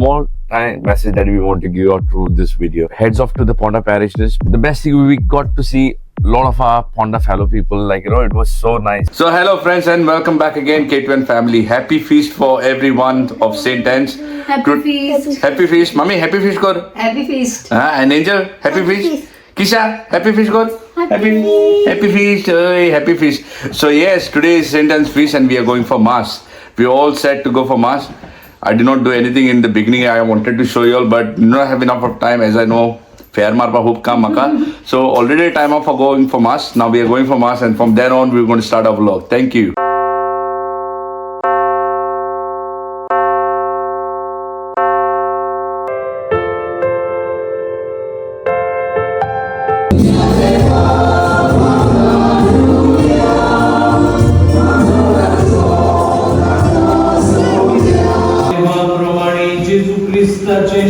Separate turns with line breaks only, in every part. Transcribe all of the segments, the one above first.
small time message that we want to give out through this video. Heads off to the Ponda parishioners. The best thing, we got to see a lot of our Ponda fellow people. It was so nice. So hello friends and welcome back again, K2N family. Happy feast for everyone of St. Anne's.
Happy feast.
Happy feast. Mummy, happy feast kor.
Happy feast.
And Angel, happy feast. Kisha, happy feast kor. Happy feast. Oy, happy feast. So yes, today is St. Anne's feast and we are going for mass. We are all set to go for mass. I did not do anything in the beginning. I wanted to show you all, but did not have enough of time, as I know. Fair marpa hoop ka maka. So already time off for going for mass. Now we are going for mass, and from there on we're going to start our vlog. Thank you.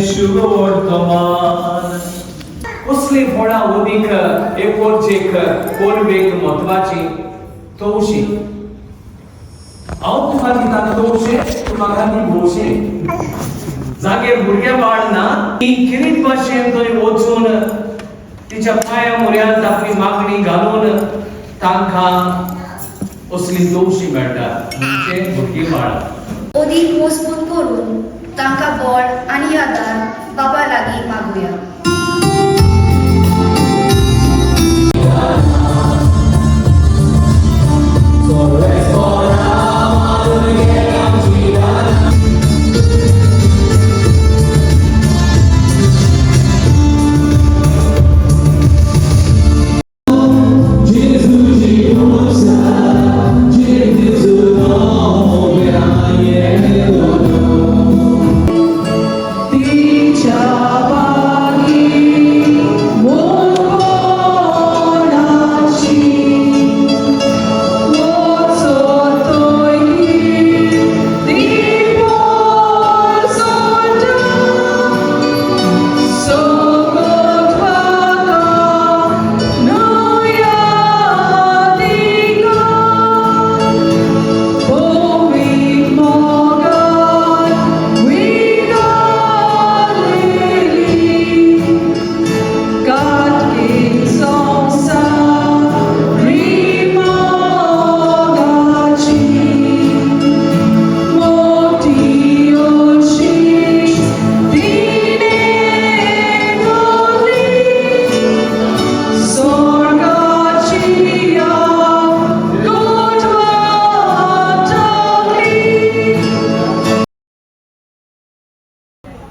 शुभ वर्तमान कसले व्हडा उदीक एकोरचेक कोरबेक महत्वाची तवशी हांव तुका दिता तवशे तूं म्हाका दी भोवशे जागेर भुरगे बाळ ना ती किरीट भाशेन थंय वचून तिच्या पांया म्हऱ्यांत आपली मागणी घालून तांकां असली तवशी मेळटा म्हणजे भुरगीं बाळ
ओदीक मजबूत करून तांकां बळ आनी आदार बाबा लागीं मागुया.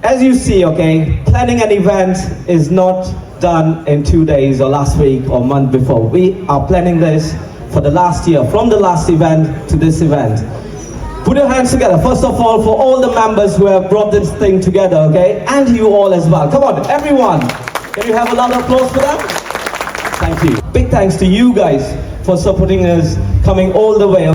As you see, okay, planning an event is not done in 2 days or last week or month before. We are planning this for the last year, from the last event to this event. Put your hands together, first of all, for all the members who have brought this thing together, okay, and you all as well. Come on, everyone. Can you have a lot of applause for them? Thank you. Big thanks to you guys for supporting us, coming all the way.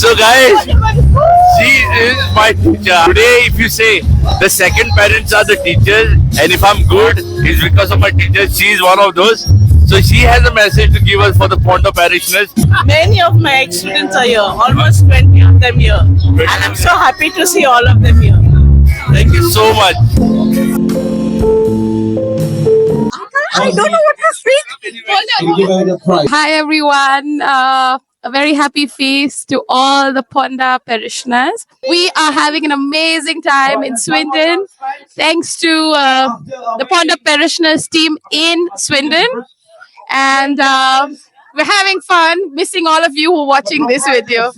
So guys, she is my teacher. Today, if you say the second parents are the teachers, and if I'm good, it's because of my teacher. She is one of those. So she has a message to give us for the Ponda parishioners.
Many of my ex-students are here, almost 20 of them here. And I'm so happy to see all of them here.
Thank you so much.
I don't know what to speak.
Hi everyone. A very happy feast to all the Ponda parishioners. We are having an amazing time in Swindon, thanks to the Ponda parishioners team in Swindon. And We're having fun, missing all of you who are watching this video.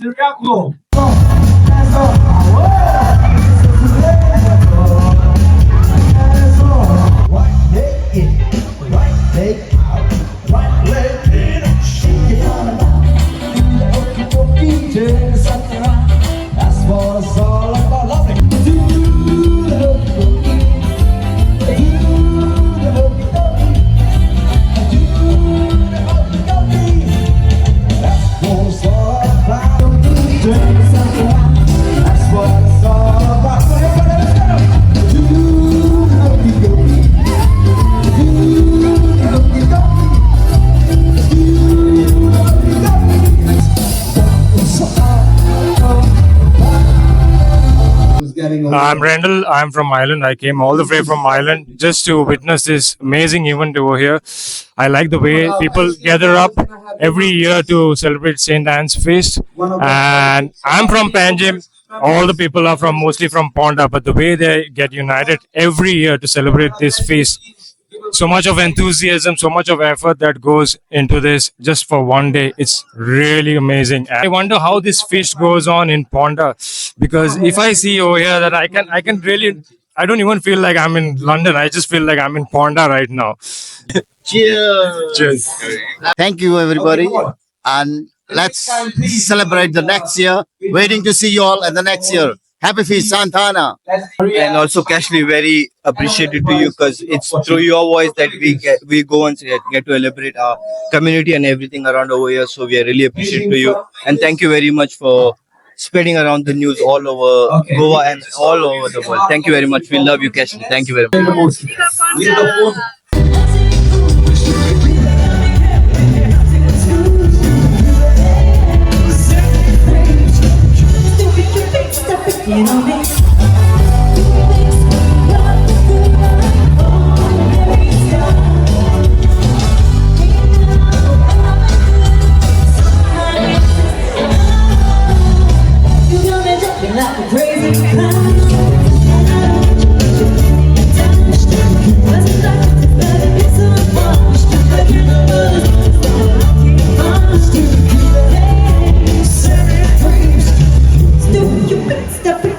I'm Randall. I'm from Ireland. I came all the way from Ireland just to witness this amazing event over here. I like the way people gather up every year to celebrate St. Anne's Feast. And I'm from Panjim. All the people are from mostly from Ponda, but the way they get united every year to celebrate this feast, so much of enthusiasm, so much of effort that goes into this just for one day. It's really amazing. I wonder how this feast goes on in Ponda, because if I see over here that I can really, I don't even feel like I'm in London. I just feel like I'm in Ponda right now.
Cheers.
Cheers.
Thank you, everybody. And let's celebrate the next year. Waiting to see you all in the next year. Happy Feast, Santana.
And also, Cashly, very appreciated to you because it's through your voice that we go and get to elaborate our community and everything around over here. So we are really appreciative to you, and thank you very much for spreading around the news all over Goa and all over the world. Thank you very much. We love you, Cashly. Thank you very much.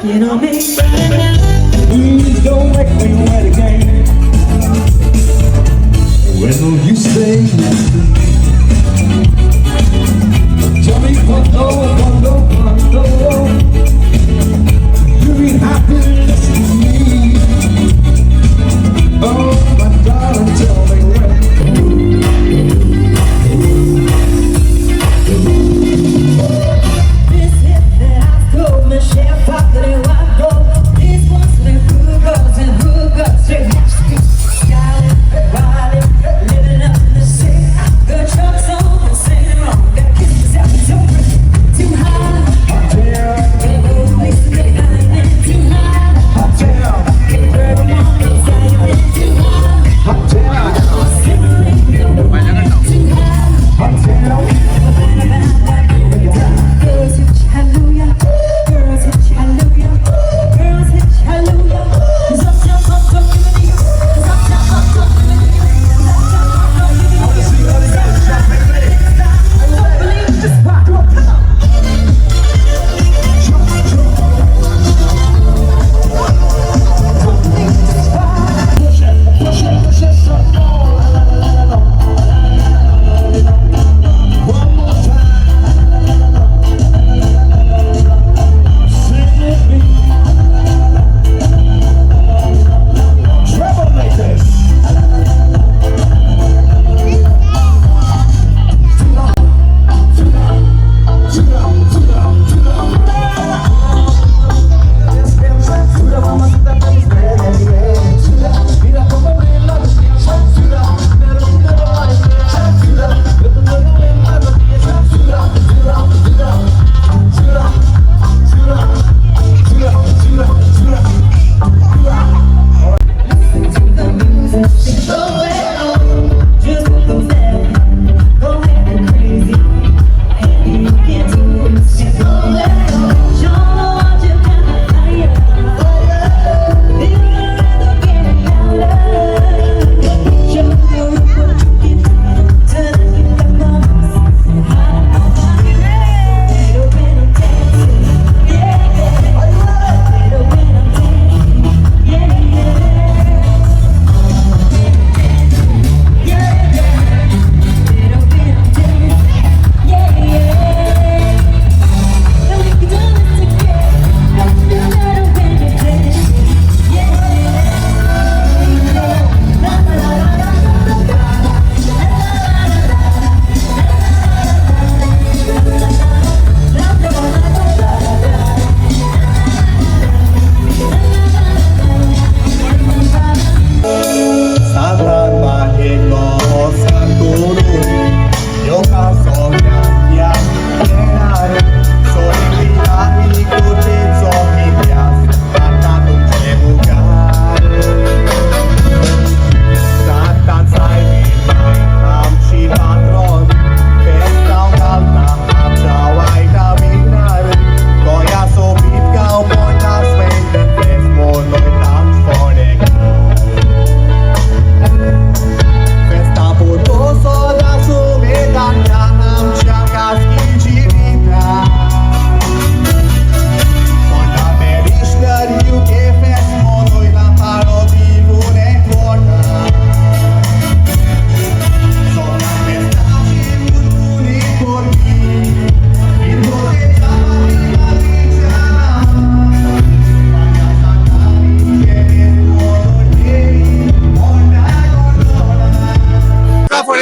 You know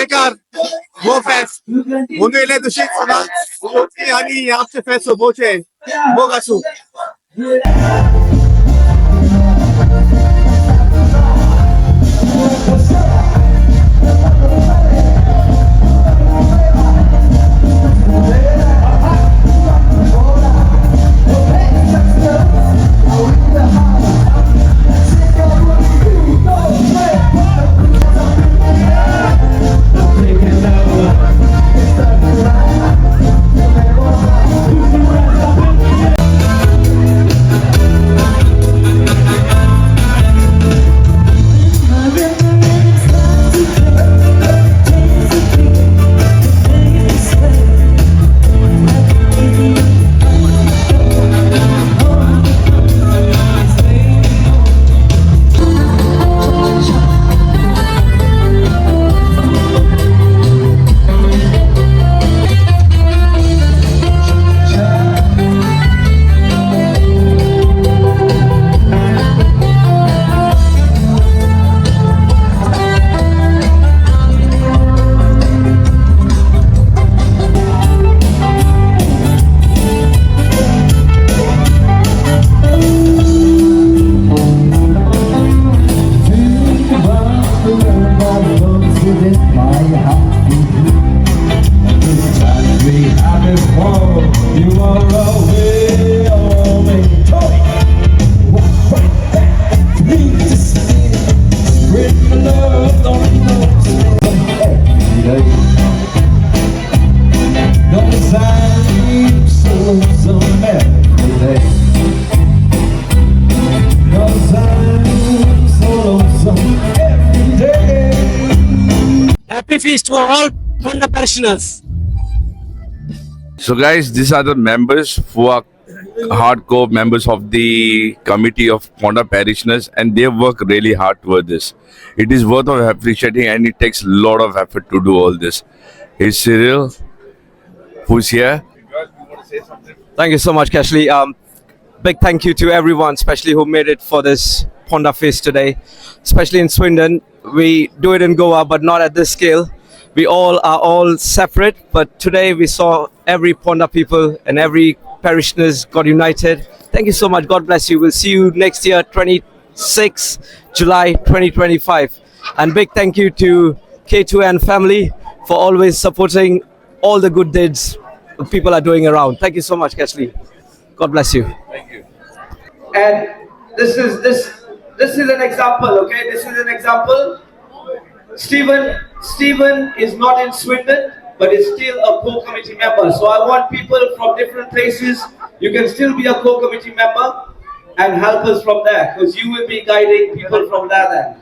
Bekar, Go Fest. Mundu ile düşük sana. Hani yaptı Fest boçe. Bogasu.
Happy feast to all Ponda parishioners.
So guys, these are the members who are hardcore members of the committee of Ponda parishioners, and they work really hard toward this. It is worth of appreciating, and it takes a lot of effort to do all this. Here's Cyril, who's here.
Thank you so much, Cashley. Big thank you to everyone, especially who made it for this Ponda Feast today. Especially in Swindon, we do it in Goa, but not at this scale. We all are all separate, but today we saw every Ponda people and every parishioners got united. Thank you so much. God bless you. We'll see you next year, 26 July 2025. And big thank you to K2N family for always supporting all the good deeds people are doing around. Thank you so much, Cashley. God bless you.
And this is an example, okay? This is an example. Stephen is not in Swindon, but is still a core committee member. So I want people from different places. You can still be a core committee member and help us from there, because you will be guiding people from there then.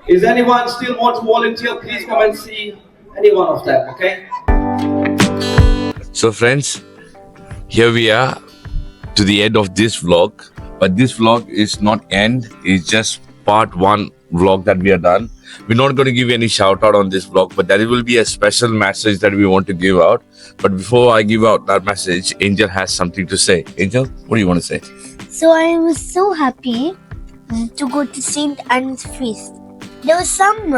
Is anyone still want to volunteer? Please come and see any one of them, okay?
So friends, here we are to the end of this vlog. But this vlog is not end, it's just part one vlog that we are done. We're not going to give any shout out on this vlog, but there will be a special message that we want to give out. But before I give out that message, Angel has something to say. Angel, what do you want to say?
So I was so happy to go to St. Anne's Feast. There were some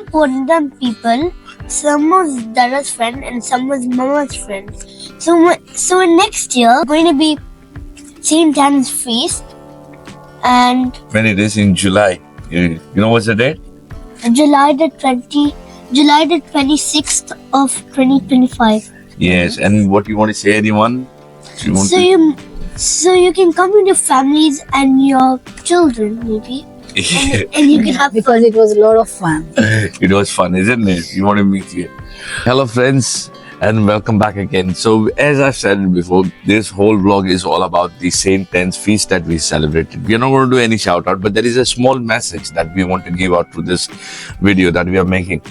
Pondan people. Some was Dada's friend and some was Mama's friend. So next year going to be St. Anne's Feast, and
When it is in July. You know what's the date?
July the 26th of 2025.
Yes, and what you want to say, anyone?
So you can come with your families and your children maybe, and you can have
Because it was a lot of fun.
It was fun, isn't it? You want to meet you. Hello friends, and welcome back again. So as I've said before, this whole vlog is all about the St. Anne's Feast that we celebrated. We're not going to do any shout out, but there is a small message that we want to give out through this video that we are making.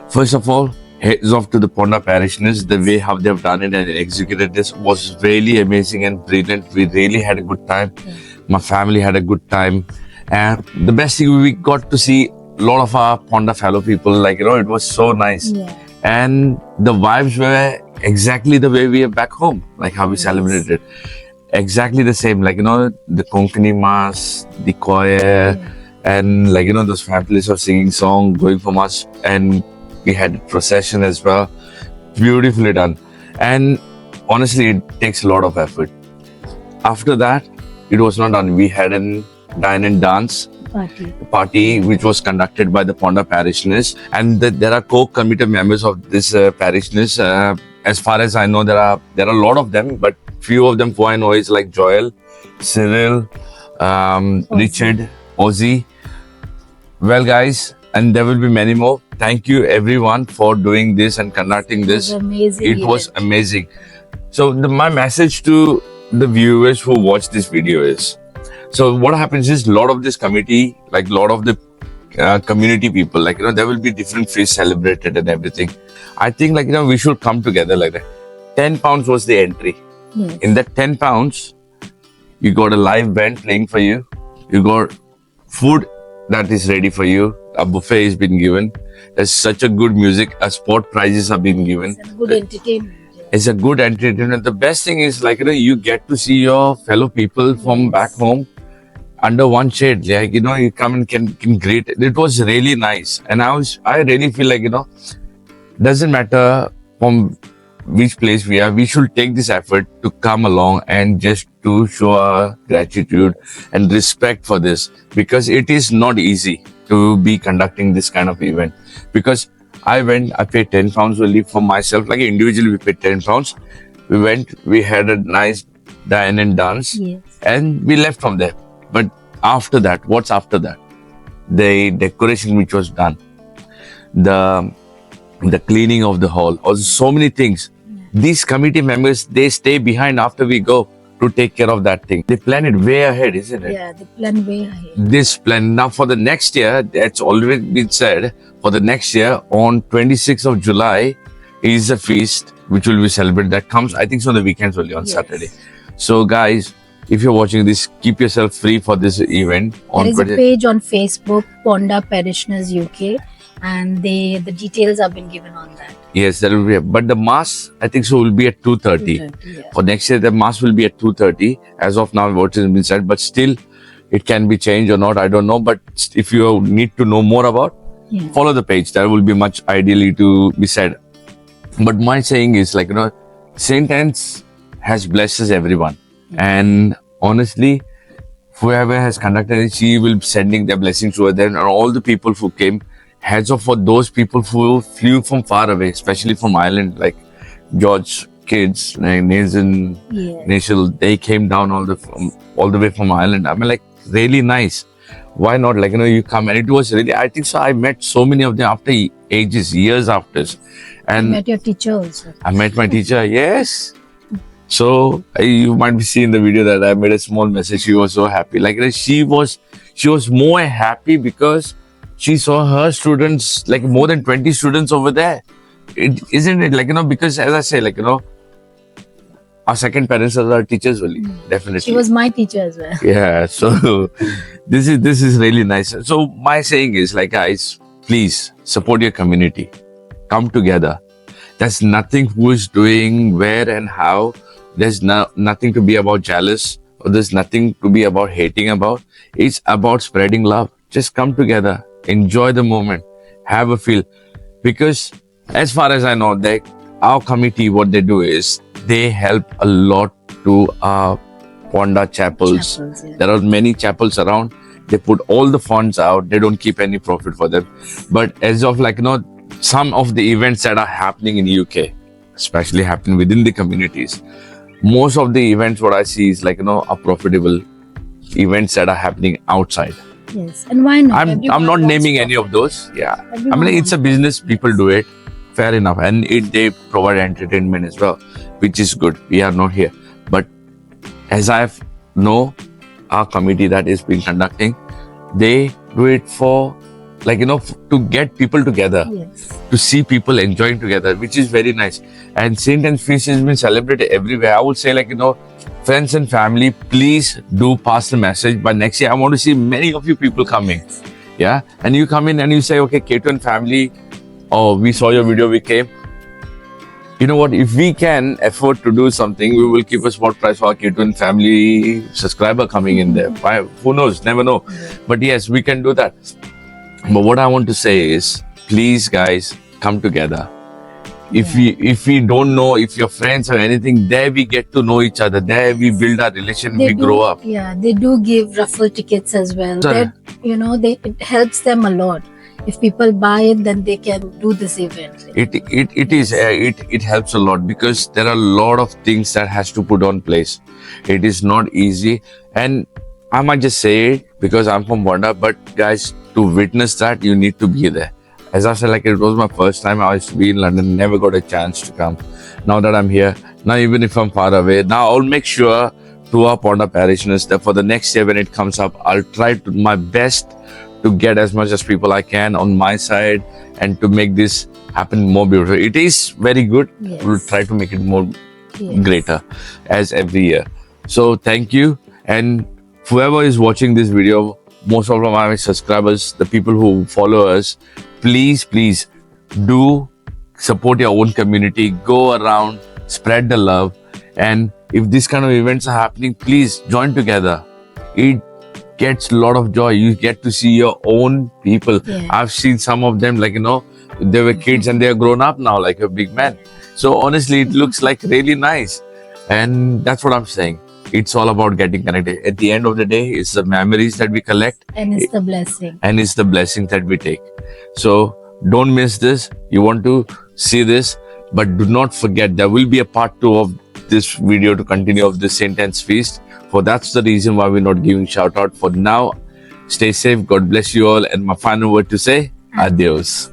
First of all, heads off to the Ponda parishioners. The way how they've done it and executed this was really amazing and brilliant. We really had a good time. My family had a good time. And the best thing, we got to see a lot of our Ponda fellow people. Like, it was so nice.
Yeah.
And the vibes were exactly the way we are back home, like how we celebrated. Exactly the same, like, the Konkani Mass, the choir, and like those families are singing song, going for mass, and we had procession as well. Beautifully done. And honestly, it takes a lot of effort. After that, it was not done. We had a dine and dance party which was conducted by the Ponda parishioners, and there are co-committee members of this parishioners. As far as I know, there are a lot of them, but few of them who I know is like Joel, Cyril, Richard, Ozzy. Well, guys, and there will be many more. Thank you everyone for doing this and conducting this. It was amazing. So my message to the viewers who watch this video is, so what happens is a lot of this committee, like a lot of the community people, like there will be different feasts celebrated and everything. I think like we should come together like that. £10 was the entry.
Yes.
In that £10, you got a live band playing for you. You got food that is ready for you. A buffet has been given. There's such a good music. Sport prizes have been given.
It's a good entertainment.
It's a good entertainment. The best thing is like you get to see your fellow people from back home under one shade. Like you come and can greet. It was really nice, and I really feel like doesn't matter from which place we are, we should take this effort to come along and just to show our gratitude and respect for this, because it is not easy to be conducting this kind of event. Because I paid £10 only for myself, like individually we paid £10. We went, we had a nice dine and dance,
Yes.
and we left from there. But after that, what's after that? The decoration which was done, the cleaning of the hall, also so many things. These committee members, they stay behind after we go to take care of that thing. They plan it way ahead, isn't it?
Yeah, the plan way ahead.
This plan now for the next year, that's already been said. For the next year, on 26th of July, is a feast which will be celebrated. That comes, I think, so on the weekends only, on
Yes.
Saturday. So, guys, if you're watching this, keep yourself free for this event.
There is a page on Facebook, Ponda Parishioners UK, and the details have been given on that.
Yes, there will be. But the mass, I think so, will be at 2:30.
2:30, yeah.
For next year, the mass will be at 2:30. As of now, what has been said, but still, it can be changed or not. I don't know. But if you need to know more about,
Yeah.
follow the page. That will be much ideally to be said. But my saying is like Saint Anne's has blessed us everyone, and honestly, whoever has conducted it, she will be sending their blessings over them, and all the people who came. Heads off for those people who flew from far away, especially from Ireland, like George kids, like Nathan,
Yeah.
Nashil, they came down all the way from Ireland. I mean, like really nice. Why not? Like you come, and it was really. I think so. I met so many of them after ages, years after,
I
and
met your teacher also.
I met my teacher. Yes. So you might be seeing the video that I made a small message. She was so happy. Like she was more happy because she saw her students, like more than 20 students over there. Isn't it like because as I say, like our second parents are our teachers only. Definitely.
She was my teacher as well.
Yeah, so this is really nice. So my saying is like, guys, please support your community. Come together. There's nothing who is doing where and how. There's nothing to be about jealous, or there's nothing to be about hating about. It's about spreading love. Just come together, enjoy the moment, have a feel. Because as far as I know, our committee, what they do is they help a lot to our Ponda chapels.
Yeah.
There are many chapels around. They put all the funds out. They don't keep any profit for them. But as of some of the events that are happening in UK, especially happening within the communities, most of the events what I see is are profitable events that are happening outside.
Yes, and why not?
I'm
Everyone
not
wants
naming
to-
any of those. Yeah,
Everyone
it's a
wants
business. People do it. Fair enough, and they provide entertainment as well, which is good. We are not here, but as I know, our committee that is being conducting, they do it for to get people together,
Yes.
to see people enjoying together, which is very nice. And Saint Anne's Feast has been celebrated everywhere. I would say friends and family, please do pass the message. But next year, I want to see many of you people coming. Yeah. And you come in and you say, okay, K2 and family, oh, we saw your video, we came. you know what? If we can afford to do something, we will keep a small price for our K2N family subscriber coming in there. Who knows? Never know. But yes, we can do that. But what I want to say is, please, guys, come together. If we don't know, if your friends or anything, there we get to know each other. There we build our relation. We grow up.
Yeah, they do give raffle tickets as well.
Sir.
That it helps them a lot. If people buy it, then they can do this event.
It helps a lot because there are a lot of things that has to put on place. It is not easy, and I might just say it because I'm from Ponda, but guys, to witness that, you need to be there. As I said, like, it was my first time. I used to be in London, never got a chance to come. Now that I'm here, now even if I'm far away, now I'll make sure to our Ponda parishioners that for the next year when it comes up, I'll try to my best to get as much as people I can on my side and to make this happen more beautiful. It is very good.
Yes.
We'll try to make it more
Yes.
greater as every year. So thank you, and whoever is watching this video, most of my subscribers, the people who follow us, please do support your own community. Go around, spread the love, and if this kind of events are happening, please join together. It gets a lot of joy. You get to see your own people.
Yeah.
I've seen some of them, like, they were kids and they are grown up now, like a big man. So honestly, it looks like really nice, and that's what I'm saying. It's all about getting connected. At the end of the day, it's the memories that we collect,
And it's the blessing.
and it's the blessing that we take. So don't miss this. You want to see this, but do not forget there will be a part 2 of this video to continue of the St. Anne's Feast. For that's the reason why we're not giving shout out. For now, stay safe. God bless you all. And my final word to say, adios.